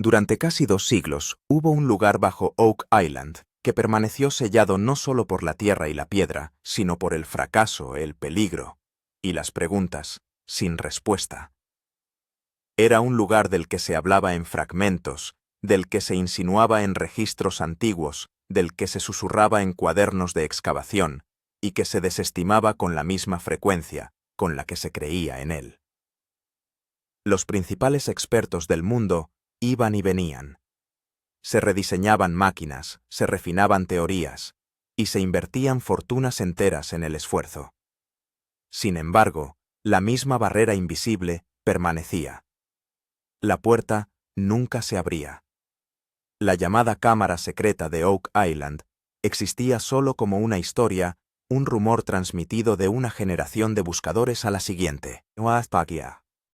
Durante casi 2 siglos hubo un lugar bajo Oak Island que permaneció sellado no solo por la tierra y la piedra, sino por el fracaso, el peligro y las preguntas sin respuesta. Era un lugar del que se hablaba en fragmentos, del que se insinuaba en registros antiguos, del que se susurraba en cuadernos de excavación y que se desestimaba con la misma frecuencia con la que se creía en él. Los principales expertos del mundo iban y venían. Se rediseñaban máquinas, se refinaban teorías y se invertían fortunas enteras en el esfuerzo. Sin embargo, la misma barrera invisible permanecía. La puerta nunca se abría. La llamada cámara secreta de Oak Island existía solo como una historia, un rumor transmitido de una generación de buscadores a la siguiente.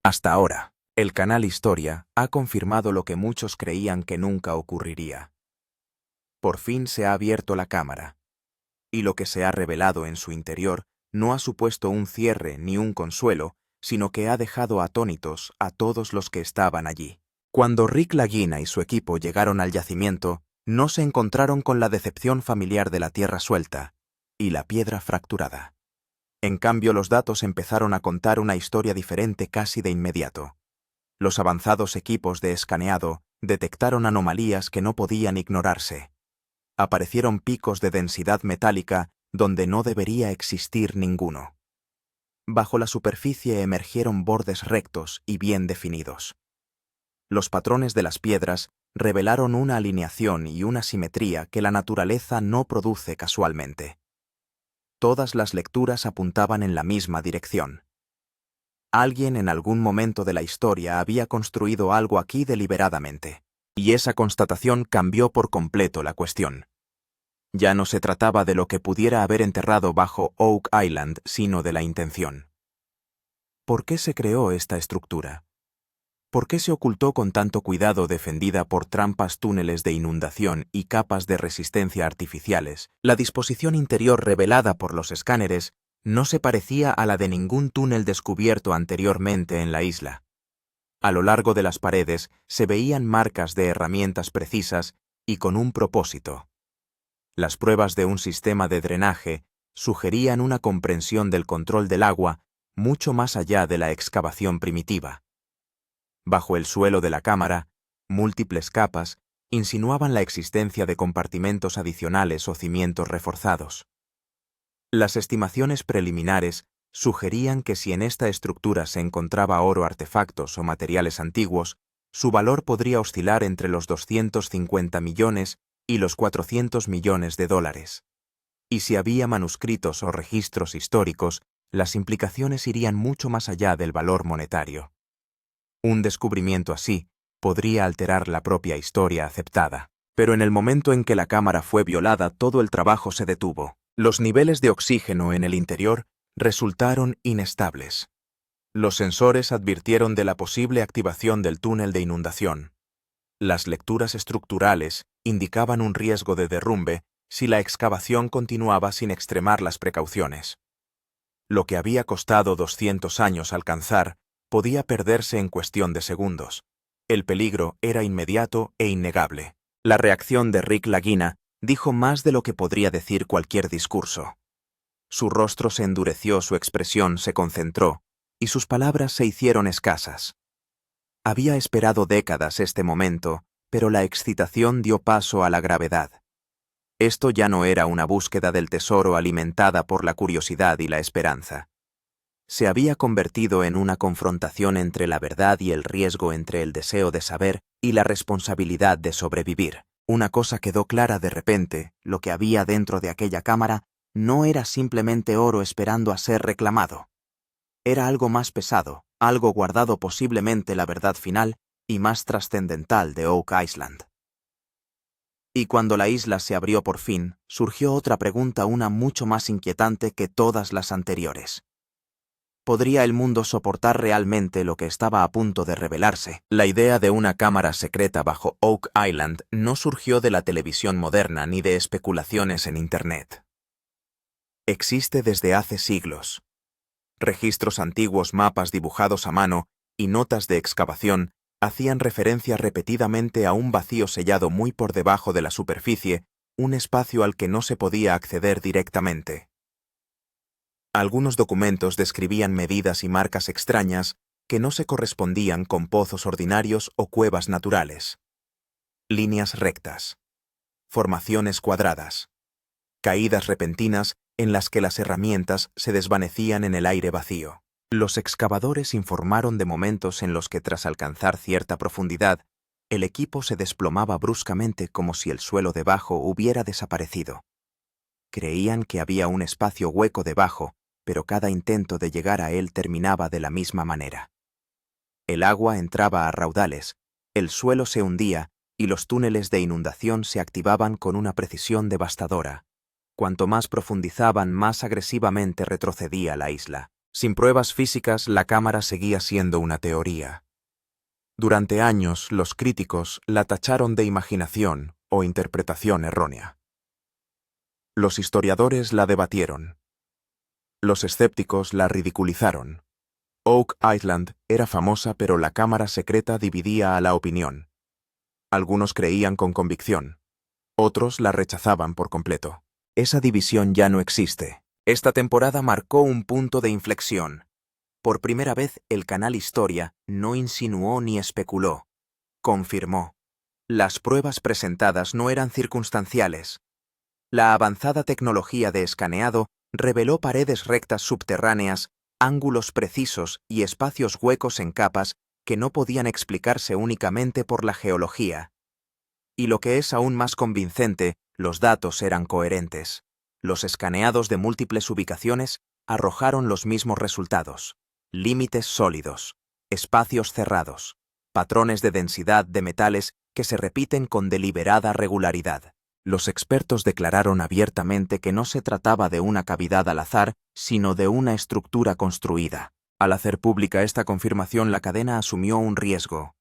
Hasta ahora, el canal Historia ha confirmado lo que muchos creían que nunca ocurriría. Por fin se ha abierto la cámara, y lo que se ha revelado en su interior no ha supuesto un cierre ni un consuelo, sino que ha dejado atónitos a todos los que estaban allí. Cuando Rick Lagina y su equipo llegaron al yacimiento, no se encontraron con la decepción familiar de la tierra suelta y la piedra fracturada. En cambio, los datos empezaron a contar una historia diferente casi de inmediato. Los avanzados equipos de escaneado detectaron anomalías que no podían ignorarse. Aparecieron picos de densidad metálica donde no debería existir ninguno. Bajo la superficie emergieron bordes rectos y bien definidos. Los patrones de las piedras revelaron una alineación y una simetría que la naturaleza no produce casualmente. Todas las lecturas apuntaban en la misma dirección. Alguien en algún momento de la historia había construido algo aquí deliberadamente, y esa constatación cambió por completo la cuestión. Ya no se trataba de lo que pudiera haber enterrado bajo Oak Island, sino de la intención. ¿Por qué se creó esta estructura? ¿Por qué se ocultó con tanto cuidado defendida por trampas, túneles de inundación y capas de resistencia artificiales? La disposición interior revelada por los escáneres no se parecía a la de ningún túnel descubierto anteriormente en la isla. A lo largo de las paredes se veían marcas de herramientas precisas y con un propósito. Las pruebas de un sistema de drenaje sugerían una comprensión del control del agua mucho más allá de la excavación primitiva. Bajo el suelo de la cámara, múltiples capas insinuaban la existencia de compartimentos adicionales o cimientos reforzados. Las estimaciones preliminares sugerían que si en esta estructura se encontraba oro, artefactos o materiales antiguos, su valor podría oscilar entre los 250 millones y los 400 millones de dólares. Y si había manuscritos o registros históricos, las implicaciones irían mucho más allá del valor monetario. Un descubrimiento así podría alterar la propia historia aceptada. Pero en el momento en que la cámara fue violada, todo el trabajo se detuvo. Los niveles de oxígeno en el interior resultaron inestables. Los sensores advirtieron de la posible activación del túnel de inundación. Las lecturas estructurales indicaban un riesgo de derrumbe si la excavación continuaba sin extremar las precauciones. Lo que había costado 200 años alcanzar podía perderse en cuestión de segundos. El peligro era inmediato e innegable. La reacción de Rick Lagina dijo más de lo que podría decir cualquier discurso. Su rostro se endureció, su expresión se concentró, y sus palabras se hicieron escasas. Había esperado décadas este momento, pero la excitación dio paso a la gravedad. Esto ya no era una búsqueda del tesoro alimentada por la curiosidad y la esperanza. Se había convertido en una confrontación entre la verdad y el riesgo, entre el deseo de saber y la responsabilidad de sobrevivir. Una cosa quedó clara de repente: lo que había dentro de aquella cámara no era simplemente oro esperando a ser reclamado. Era algo más pesado, algo guardado, posiblemente la verdad final y más trascendental de Oak Island. Y cuando la isla se abrió por fin, surgió otra pregunta, una mucho más inquietante que todas las anteriores. ¿Podría el mundo soportar realmente lo que estaba a punto de revelarse? La idea de una cámara secreta bajo Oak Island no surgió de la televisión moderna ni de especulaciones en Internet. Existe desde hace siglos. Registros antiguos, mapas dibujados a mano y notas de excavación hacían referencia repetidamente a un vacío sellado muy por debajo de la superficie, un espacio al que no se podía acceder directamente. Algunos documentos describían medidas y marcas extrañas que no se correspondían con pozos ordinarios o cuevas naturales. Líneas rectas, formaciones cuadradas, caídas repentinas en las que las herramientas se desvanecían en el aire vacío. Los excavadores informaron de momentos en los que tras alcanzar cierta profundidad, el equipo se desplomaba bruscamente como si el suelo debajo hubiera desaparecido. Creían que había un espacio hueco debajo, pero cada intento de llegar a él terminaba de la misma manera. El agua entraba a raudales, el suelo se hundía y los túneles de inundación se activaban con una precisión devastadora. Cuanto más profundizaban, más agresivamente retrocedía la isla. Sin pruebas físicas, la cámara seguía siendo una teoría. Durante años, los críticos la tacharon de imaginación o interpretación errónea. Los historiadores la debatieron. Los escépticos la ridiculizaron. Oak Island era famosa, pero la cámara secreta dividía a la opinión. Algunos creían con convicción, otros la rechazaban por completo. Esa división ya no existe. Esta temporada marcó un punto de inflexión. Por primera vez, el canal Historia no insinuó ni especuló. Confirmó. Las pruebas presentadas no eran circunstanciales. La avanzada tecnología de escaneado reveló paredes rectas subterráneas, ángulos precisos y espacios huecos en capas que no podían explicarse únicamente por la geología. Y lo que es aún más convincente, los datos eran coherentes. Los escaneados de múltiples ubicaciones arrojaron los mismos resultados: límites sólidos, espacios cerrados, patrones de densidad de metales que se repiten con deliberada regularidad. Los expertos declararon abiertamente que no se trataba de una cavidad al azar, sino de una estructura construida. Al hacer pública esta confirmación, la cadena asumió un riesgo.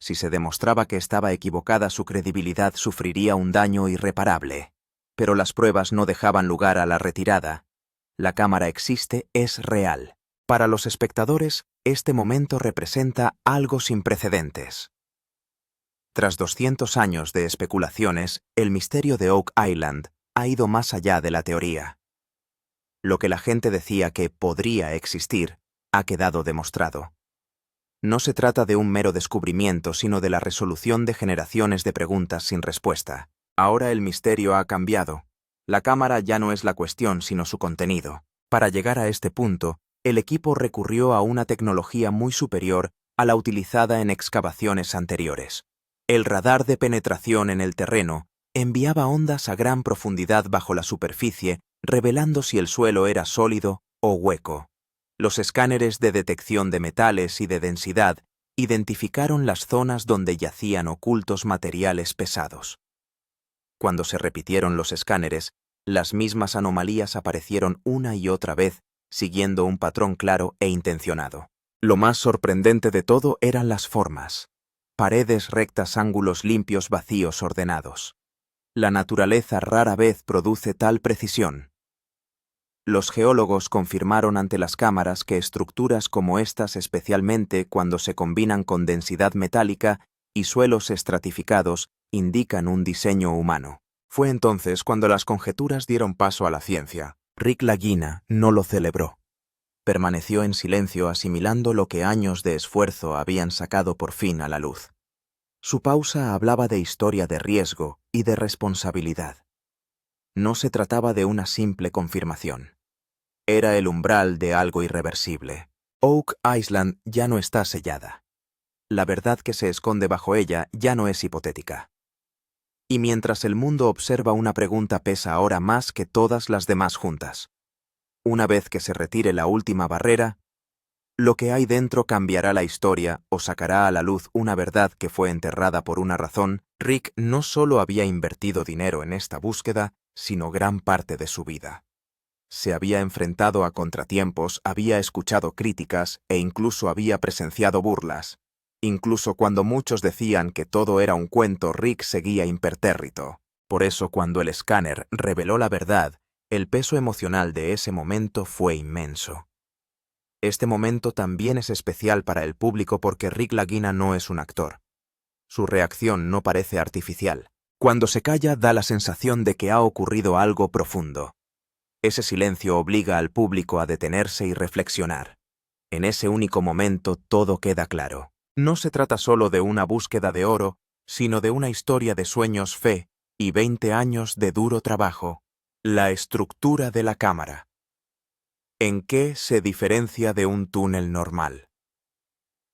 Si se demostraba que estaba equivocada, su credibilidad sufriría un daño irreparable. Pero las pruebas no dejaban lugar a la retirada. La cámara existe, es real. Para los espectadores, este momento representa algo sin precedentes. Tras 200 años de especulaciones, el misterio de Oak Island ha ido más allá de la teoría. Lo que la gente decía que podría existir ha quedado demostrado. No se trata de un mero descubrimiento, sino de la resolución de generaciones de preguntas sin respuesta. Ahora el misterio ha cambiado. La cámara ya no es la cuestión, sino su contenido. Para llegar a este punto, el equipo recurrió a una tecnología muy superior a la utilizada en excavaciones anteriores. El radar de penetración en el terreno enviaba ondas a gran profundidad bajo la superficie, revelando si el suelo era sólido o hueco. Los escáneres de detección de metales y de densidad identificaron las zonas donde yacían ocultos materiales pesados. Cuando se repitieron los escáneres, las mismas anomalías aparecieron una y otra vez, siguiendo un patrón claro e intencionado. Lo más sorprendente de todo eran las formas. Paredes rectas, ángulos limpios, vacíos ordenados. La naturaleza rara vez produce tal precisión. Los geólogos confirmaron ante las cámaras que estructuras como estas, especialmente cuando se combinan con densidad metálica y suelos estratificados, indican un diseño humano. Fue entonces cuando las conjeturas dieron paso a la ciencia. Rick Lagina no lo celebró. Permaneció en silencio, asimilando lo que años de esfuerzo habían sacado por fin a la luz. Su pausa hablaba de historia, de riesgo y de responsabilidad. No se trataba de una simple confirmación. Era el umbral de algo irreversible. Oak Island ya no está sellada. La verdad que se esconde bajo ella ya no es hipotética. Y mientras el mundo observa, una pregunta pesa ahora más que todas las demás juntas. Una vez que se retire la última barrera, lo que hay dentro cambiará la historia o sacará a la luz una verdad que fue enterrada por una razón. Rick no solo había invertido dinero en esta búsqueda, sino gran parte de su vida. Se había enfrentado a contratiempos, había escuchado críticas e incluso había presenciado burlas. Incluso cuando muchos decían que todo era un cuento, Rick seguía impertérrito. Por eso, cuando el escáner reveló la verdad, el peso emocional de ese momento fue inmenso. Este momento también es especial para el público porque Rick Lagina no es un actor. Su reacción no parece artificial. Cuando se calla da la sensación de que ha ocurrido algo profundo. Ese silencio obliga al público a detenerse y reflexionar. En ese único momento todo queda claro. No se trata solo de una búsqueda de oro, sino de una historia de sueños, fe y 20 años de duro trabajo. La estructura de la cámara. ¿En qué se diferencia de un túnel normal?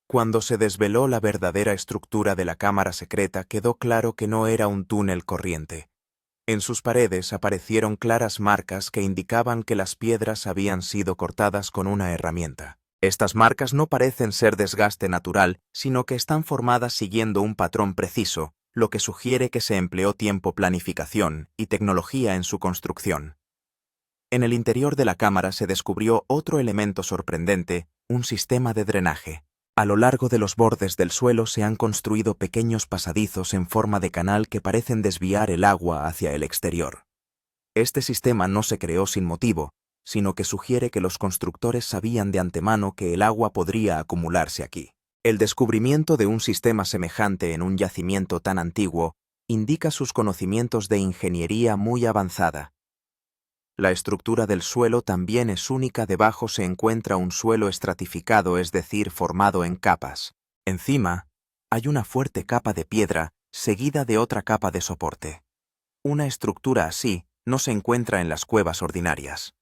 Cuando se desveló la verdadera estructura de la cámara secreta, quedó claro que no era un túnel corriente. En sus paredes aparecieron claras marcas que indicaban que las piedras habían sido cortadas con una herramienta. Estas marcas no parecen ser desgaste natural, sino que están formadas siguiendo un patrón preciso, lo que sugiere que se empleó tiempo, planificación y tecnología en su construcción. En el interior de la cámara se descubrió otro elemento sorprendente, un sistema de drenaje. A lo largo de los bordes del suelo se han construido pequeños pasadizos en forma de canal que parecen desviar el agua hacia el exterior. Este sistema no se creó sin motivo, sino que sugiere que los constructores sabían de antemano que el agua podría acumularse aquí. El descubrimiento de un sistema semejante en un yacimiento tan antiguo indica sus conocimientos de ingeniería muy avanzada. La estructura del suelo también es única. Debajo se encuentra un suelo estratificado, es decir, formado en capas. Encima, hay una fuerte capa de piedra seguida de otra capa de soporte. Una estructura así no se encuentra en las cuevas ordinarias.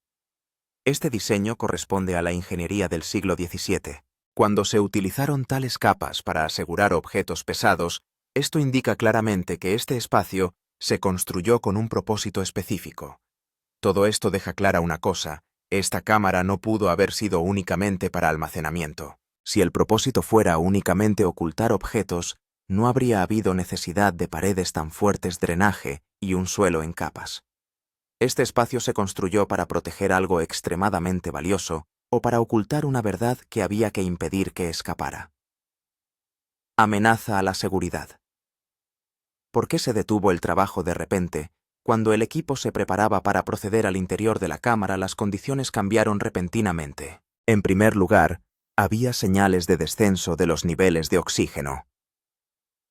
Este diseño corresponde a la ingeniería del siglo XVII. Cuando se utilizaron tales capas para asegurar objetos pesados, esto indica claramente que este espacio se construyó con un propósito específico. Todo esto deja clara una cosa: esta cámara no pudo haber sido únicamente para almacenamiento. Si el propósito fuera únicamente ocultar objetos, no habría habido necesidad de paredes tan fuertes, drenaje y un suelo en capas. Este espacio se construyó para proteger algo extremadamente valioso o para ocultar una verdad que había que impedir que escapara. Amenaza a la seguridad. ¿Por qué se detuvo el trabajo de repente? Cuando el equipo se preparaba para proceder al interior de la cámara, las condiciones cambiaron repentinamente. En primer lugar, había señales de descenso de los niveles de oxígeno.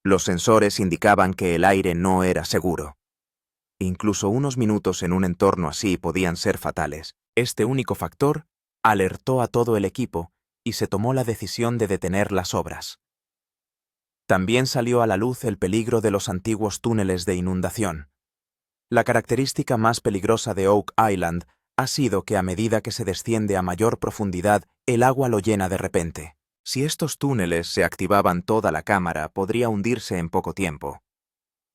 Los sensores indicaban que el aire no era seguro. Incluso unos minutos en un entorno así podían ser fatales. Este único factor alertó a todo el equipo y se tomó la decisión de detener las obras. También salió a la luz el peligro de los antiguos túneles de inundación. La característica más peligrosa de Oak Island ha sido que a medida que se desciende a mayor profundidad, el agua lo llena de repente. Si estos túneles se activaban, toda la cámara podría hundirse en poco tiempo.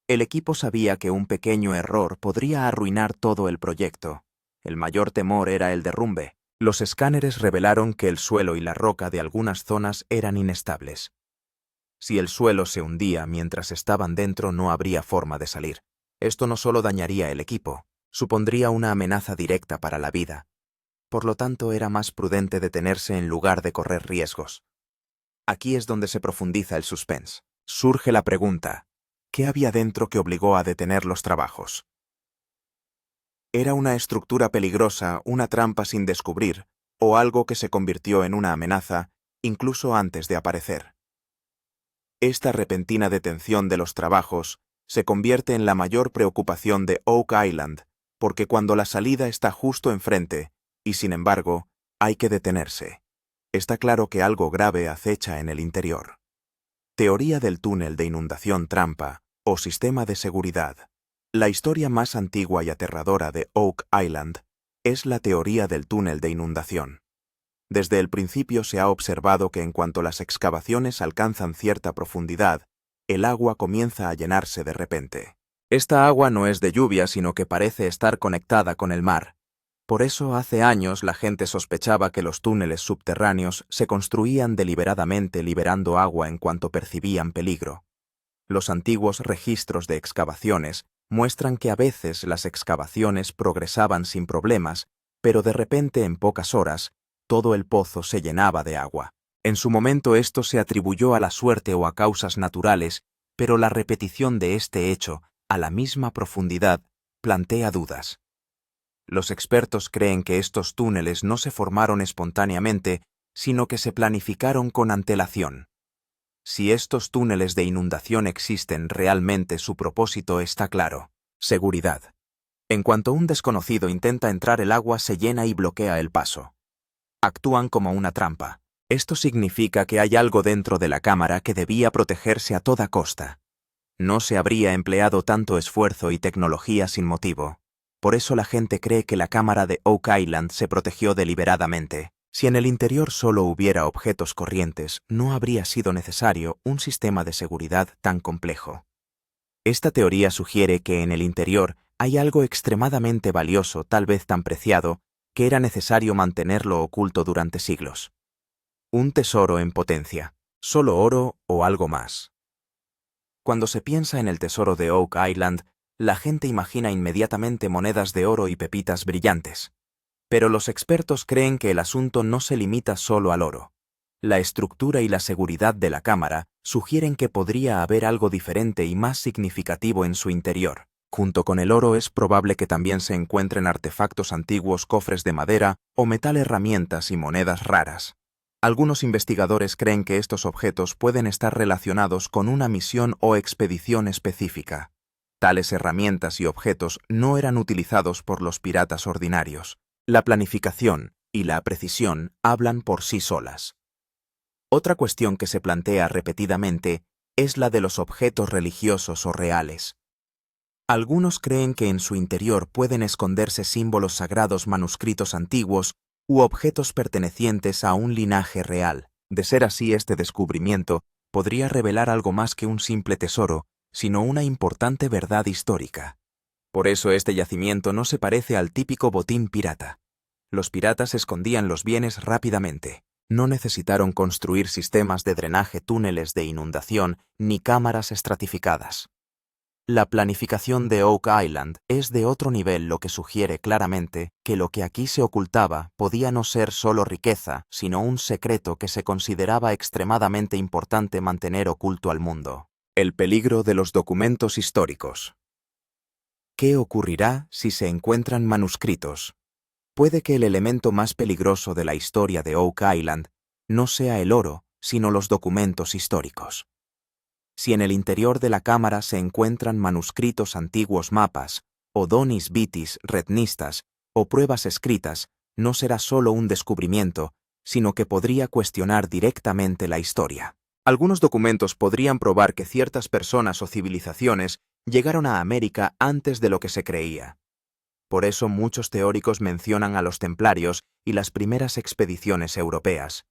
El equipo sabía que un pequeño error podría arruinar todo el proyecto. El mayor temor era el derrumbe. Los escáneres revelaron que el suelo y la roca de algunas zonas eran inestables. Si el suelo se hundía mientras estaban dentro, no habría forma de salir. Esto no solo dañaría el equipo, supondría una amenaza directa para la vida. Por lo tanto, era más prudente detenerse en lugar de correr riesgos. Aquí es donde se profundiza el suspense. Surge la pregunta: ¿qué había dentro que obligó a detener los trabajos? ¿Era una estructura peligrosa, una trampa sin descubrir, o algo que se convirtió en una amenaza, incluso antes de aparecer? Esta repentina detención de los trabajos se convierte en la mayor preocupación de Oak Island, porque cuando la salida está justo enfrente, y sin embargo, hay que detenerse, está claro que algo grave acecha en el interior. Teoría del túnel de inundación trampa o sistema de seguridad. La historia más antigua y aterradora de Oak Island es la teoría del túnel de inundación. Desde el principio se ha observado que en cuanto las excavaciones alcanzan cierta profundidad, el agua comienza a llenarse de repente. Esta agua no es de lluvia, sino que parece estar conectada con el mar. Por eso hace años la gente sospechaba que los túneles subterráneos se construían deliberadamente liberando agua en cuanto percibían peligro. Los antiguos registros de excavaciones muestran que a veces las excavaciones progresaban sin problemas, pero de repente en pocas horas, todo el pozo se llenaba de agua. En su momento esto se atribuyó a la suerte o a causas naturales, pero la repetición de este hecho, a la misma profundidad, plantea dudas. Los expertos creen que estos túneles no se formaron espontáneamente, sino que se planificaron con antelación. Si estos túneles de inundación existen realmente, su propósito está claro: seguridad. En cuanto un desconocido intenta entrar, el agua se llena y bloquea el paso. Actúan como una trampa. Esto significa que hay algo dentro de la cámara que debía protegerse a toda costa. No se habría empleado tanto esfuerzo y tecnología sin motivo. Por eso la gente cree que la cámara de Oak Island se protegió deliberadamente. Si en el interior solo hubiera objetos corrientes, no habría sido necesario un sistema de seguridad tan complejo. Esta teoría sugiere que en el interior hay algo extremadamente valioso, tal vez tan preciado, que era necesario mantenerlo oculto durante siglos. Un tesoro en potencia, solo oro o algo más. Cuando se piensa en el tesoro de Oak Island, la gente imagina inmediatamente monedas de oro y pepitas brillantes. Pero los expertos creen que el asunto no se limita solo al oro. La estructura y la seguridad de la cámara sugieren que podría haber algo diferente y más significativo en su interior. Junto con el oro es probable que también se encuentren artefactos antiguos, cofres de madera o metal, herramientas y monedas raras. Algunos investigadores creen que estos objetos pueden estar relacionados con una misión o expedición específica. Tales herramientas y objetos no eran utilizados por los piratas ordinarios. La planificación y la precisión hablan por sí solas. Otra cuestión que se plantea repetidamente es la de los objetos religiosos o reales. Algunos creen que en su interior pueden esconderse símbolos sagrados, manuscritos antiguos u objetos pertenecientes a un linaje real. De ser así, este descubrimiento podría revelar algo más que un simple tesoro, sino una importante verdad histórica. Por eso este yacimiento no se parece al típico botín pirata. Los piratas escondían los bienes rápidamente. No necesitaron construir sistemas de drenaje, túneles de inundación ni cámaras estratificadas. La planificación de Oak Island es de otro nivel, lo que sugiere claramente que lo que aquí se ocultaba podía no ser solo riqueza, sino un secreto que se consideraba extremadamente importante mantener oculto al mundo. El peligro de los documentos históricos. ¿Qué ocurrirá si se encuentran manuscritos? Puede que el elemento más peligroso de la historia de Oak Island no sea el oro, sino los documentos históricos. Si en el interior de la cámara se encuentran manuscritos antiguos, mapas, odonis vitis retnistas o pruebas escritas, no será solo un descubrimiento, sino que podría cuestionar directamente la historia. Algunos documentos podrían probar que ciertas personas o civilizaciones llegaron a América antes de lo que se creía. Por eso muchos teóricos mencionan a los templarios y las primeras expediciones europeas.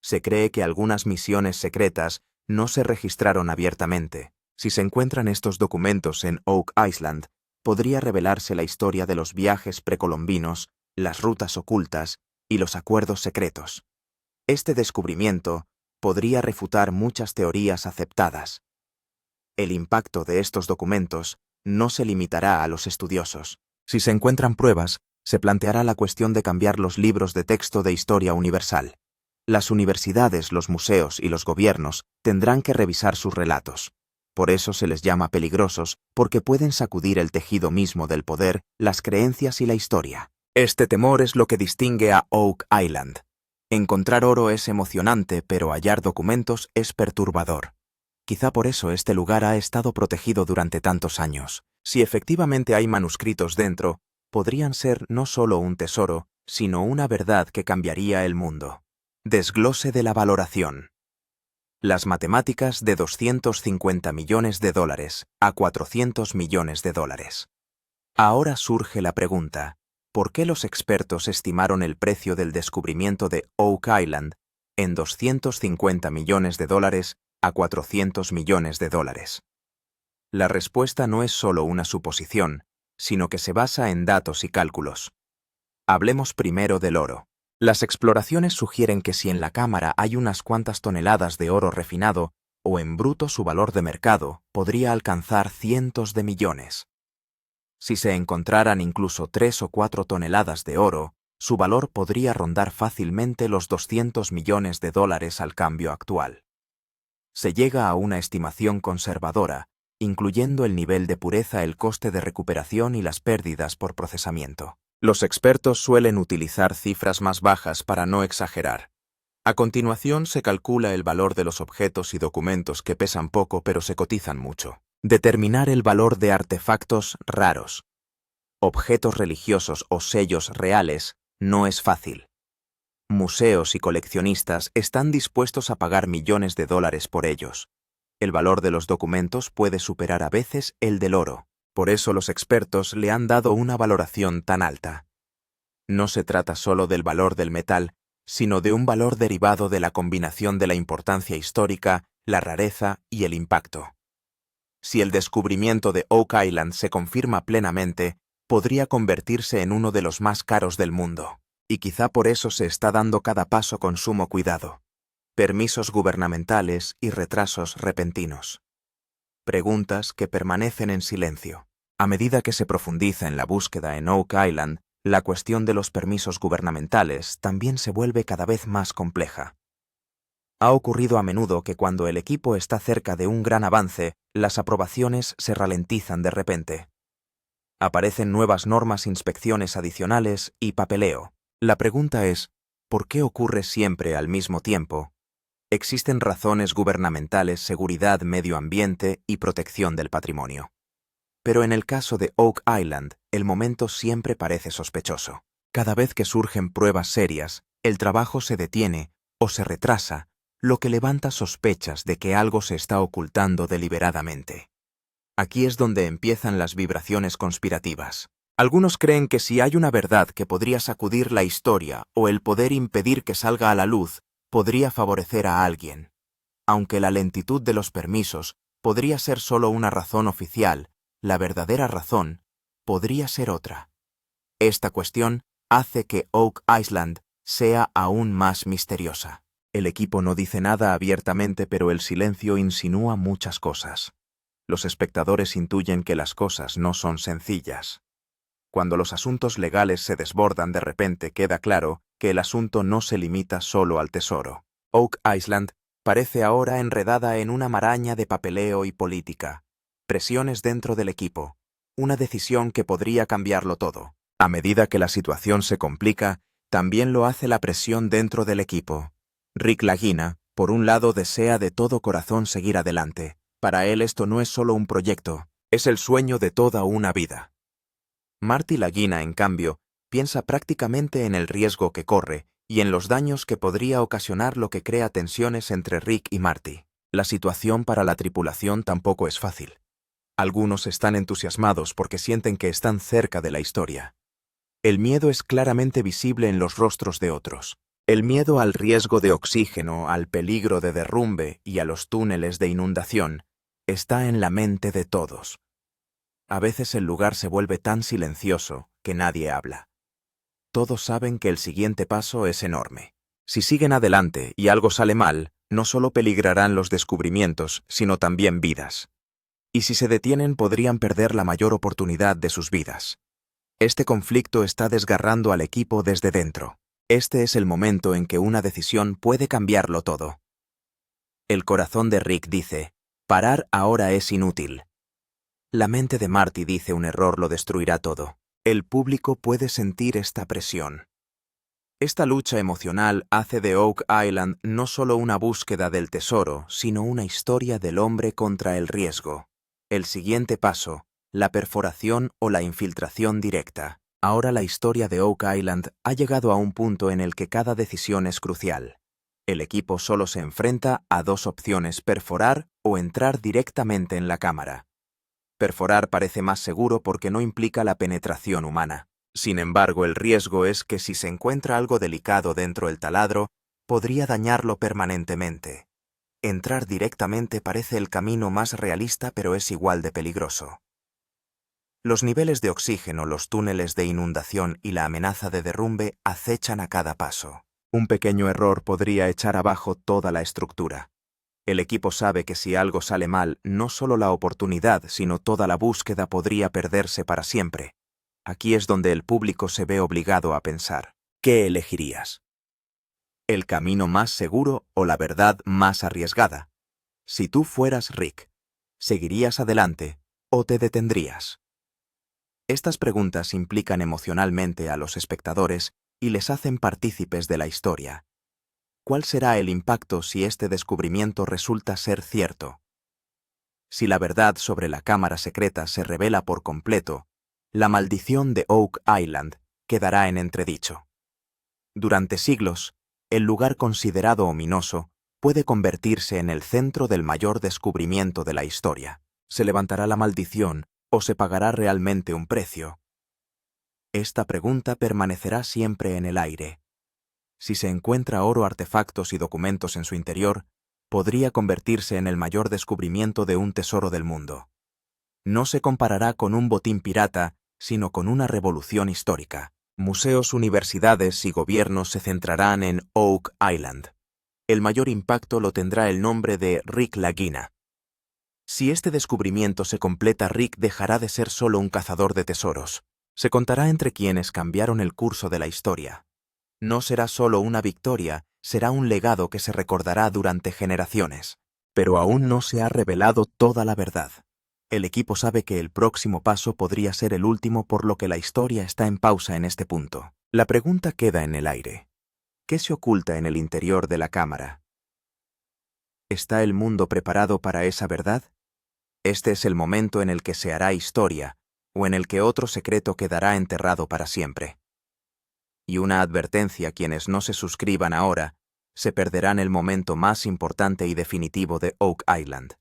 Se cree que algunas misiones secretas no se registraron abiertamente. Si se encuentran estos documentos en Oak Island, podría revelarse la historia de los viajes precolombinos, las rutas ocultas y los acuerdos secretos. Este descubrimiento podría refutar muchas teorías aceptadas. El impacto de estos documentos no se limitará a los estudiosos. Si se encuentran pruebas, se planteará la cuestión de cambiar los libros de texto de historia universal. Las universidades, los museos y los gobiernos tendrán que revisar sus relatos. Por eso se les llama peligrosos, porque pueden sacudir el tejido mismo del poder, las creencias y la historia. Este temor es lo que distingue a Oak Island. Encontrar oro es emocionante, pero hallar documentos es perturbador. Quizá por eso este lugar ha estado protegido durante tantos años. Si efectivamente hay manuscritos dentro, podrían ser no solo un tesoro, sino una verdad que cambiaría el mundo. Desglose de la valoración. Las matemáticas de $250 millones a $400 millones. Ahora surge la pregunta: ¿por qué los expertos estimaron el precio del descubrimiento de Oak Island en $250 millones a $400 millones? La respuesta no es solo una suposición, sino que se basa en datos y cálculos. Hablemos primero del oro. Las exploraciones sugieren que si en la cámara hay unas cuantas toneladas de oro refinado, o en bruto, su valor de mercado podría alcanzar cientos de millones. Si se encontraran incluso 3 o 4 toneladas de oro, su valor podría rondar fácilmente los $200 millones al cambio actual. Se llega a una estimación conservadora, incluyendo el nivel de pureza, el coste de recuperación y las pérdidas por procesamiento. Los expertos suelen utilizar cifras más bajas para no exagerar. A continuación se calcula el valor de los objetos y documentos que pesan poco pero se cotizan mucho. Determinar el valor de artefactos raros, objetos religiosos o sellos reales no es fácil. Museos y coleccionistas están dispuestos a pagar millones de dólares por ellos. El valor de los documentos puede superar a veces el del oro. Por eso los expertos le han dado una valoración tan alta. No se trata solo del valor del metal, sino de un valor derivado de la combinación de la importancia histórica, la rareza y el impacto. Si el descubrimiento de Oak Island se confirma plenamente, podría convertirse en uno de los más caros del mundo. Y quizá por eso se está dando cada paso con sumo cuidado. Permisos gubernamentales y retrasos repentinos. Preguntas que permanecen en silencio. A medida que se profundiza en la búsqueda en Oak Island, la cuestión de los permisos gubernamentales también se vuelve cada vez más compleja. Ha ocurrido a menudo que cuando el equipo está cerca de un gran avance, las aprobaciones se ralentizan de repente. Aparecen nuevas normas, inspecciones adicionales y papeleo. La pregunta es, ¿por qué ocurre siempre al mismo tiempo? Existen razones gubernamentales, seguridad, medio ambiente y protección del patrimonio. Pero en el caso de Oak Island, el momento siempre parece sospechoso. Cada vez que surgen pruebas serias, el trabajo se detiene o se retrasa, lo que levanta sospechas de que algo se está ocultando deliberadamente. Aquí es donde empiezan las vibraciones conspirativas. Algunos creen que si hay una verdad que podría sacudir la historia o el poder impedir que salga a la luz, podría favorecer a alguien. Aunque la lentitud de los permisos podría ser solo una razón oficial, la verdadera razón podría ser otra. Esta cuestión hace que Oak Island sea aún más misteriosa. El equipo no dice nada abiertamente, pero el silencio insinúa muchas cosas. Los espectadores intuyen que las cosas no son sencillas. Cuando los asuntos legales se desbordan de repente, queda claro que el asunto no se limita solo al tesoro. Oak Island parece ahora enredada en una maraña de papeleo y política. Presiones dentro del equipo. Una decisión que podría cambiarlo todo. A medida que la situación se complica, también lo hace la presión dentro del equipo. Rick Lagina, por un lado, desea de todo corazón seguir adelante. Para él esto no es solo un proyecto, es el sueño de toda una vida. Marty Lagina, en cambio, piensa prácticamente en el riesgo que corre y en los daños que podría ocasionar, lo que crea tensiones entre Rick y Marty. La situación para la tripulación tampoco es fácil. Algunos están entusiasmados porque sienten que están cerca de la historia. El miedo es claramente visible en los rostros de otros. El miedo al riesgo de oxígeno, al peligro de derrumbe y a los túneles de inundación está en la mente de todos. A veces el lugar se vuelve tan silencioso que nadie habla. Todos saben que el siguiente paso es enorme. Si siguen adelante y algo sale mal, no solo peligrarán los descubrimientos, sino también vidas. Y si se detienen, podrían perder la mayor oportunidad de sus vidas. Este conflicto está desgarrando al equipo desde dentro. Este es el momento en que una decisión puede cambiarlo todo. El corazón de Rick dice, parar ahora es inútil. La mente de Marty dice, un error lo destruirá todo. El público puede sentir esta presión. Esta lucha emocional hace de Oak Island no solo una búsqueda del tesoro, sino una historia del hombre contra el riesgo. El siguiente paso, la perforación o la infiltración directa. Ahora la historia de Oak Island ha llegado a un punto en el que cada decisión es crucial. El equipo solo se enfrenta a dos opciones: perforar o entrar directamente en la cámara. Perforar parece más seguro porque no implica la penetración humana. Sin embargo, el riesgo es que si se encuentra algo delicado dentro del taladro, podría dañarlo permanentemente. Entrar directamente parece el camino más realista, pero es igual de peligroso. Los niveles de oxígeno, los túneles de inundación y la amenaza de derrumbe acechan a cada paso. Un pequeño error podría echar abajo toda la estructura. El equipo sabe que si algo sale mal, no solo la oportunidad, sino toda la búsqueda podría perderse para siempre. Aquí es donde el público se ve obligado a pensar, ¿qué elegirías? ¿El camino más seguro o la verdad más arriesgada? Si tú fueras Rick, ¿seguirías adelante o te detendrías? Estas preguntas implican emocionalmente a los espectadores y les hacen partícipes de la historia. ¿cuál será el impacto si este descubrimiento resulta ser cierto? Si la verdad sobre la cámara secreta se revela por completo, la maldición de Oak Island quedará en entredicho. Durante siglos, el lugar considerado ominoso puede convertirse en el centro del mayor descubrimiento de la historia. ¿Se levantará la maldición o se pagará realmente un precio? Esta pregunta permanecerá siempre en el aire. Si se encuentra oro, artefactos y documentos en su interior, podría convertirse en el mayor descubrimiento de un tesoro del mundo. No se comparará con un botín pirata, sino con una revolución histórica. Museos, universidades y gobiernos se centrarán en Oak Island. El mayor impacto lo tendrá el nombre de Rick Lagina. Si este descubrimiento se completa, Rick dejará de ser solo un cazador de tesoros. Se contará entre quienes cambiaron el curso de la historia. No será solo una victoria, será un legado que se recordará durante generaciones. Pero aún no se ha revelado toda la verdad. El equipo sabe que el próximo paso podría ser el último, por lo que la historia está en pausa en este punto. La pregunta queda en el aire. ¿Qué se oculta en el interior de la cámara? ¿Está el mundo preparado para esa verdad? Este es el momento en el que se hará historia, o en el que otro secreto quedará enterrado para siempre. Y una advertencia: quienes no se suscriban ahora, se perderán el momento más importante y definitivo de Oak Island.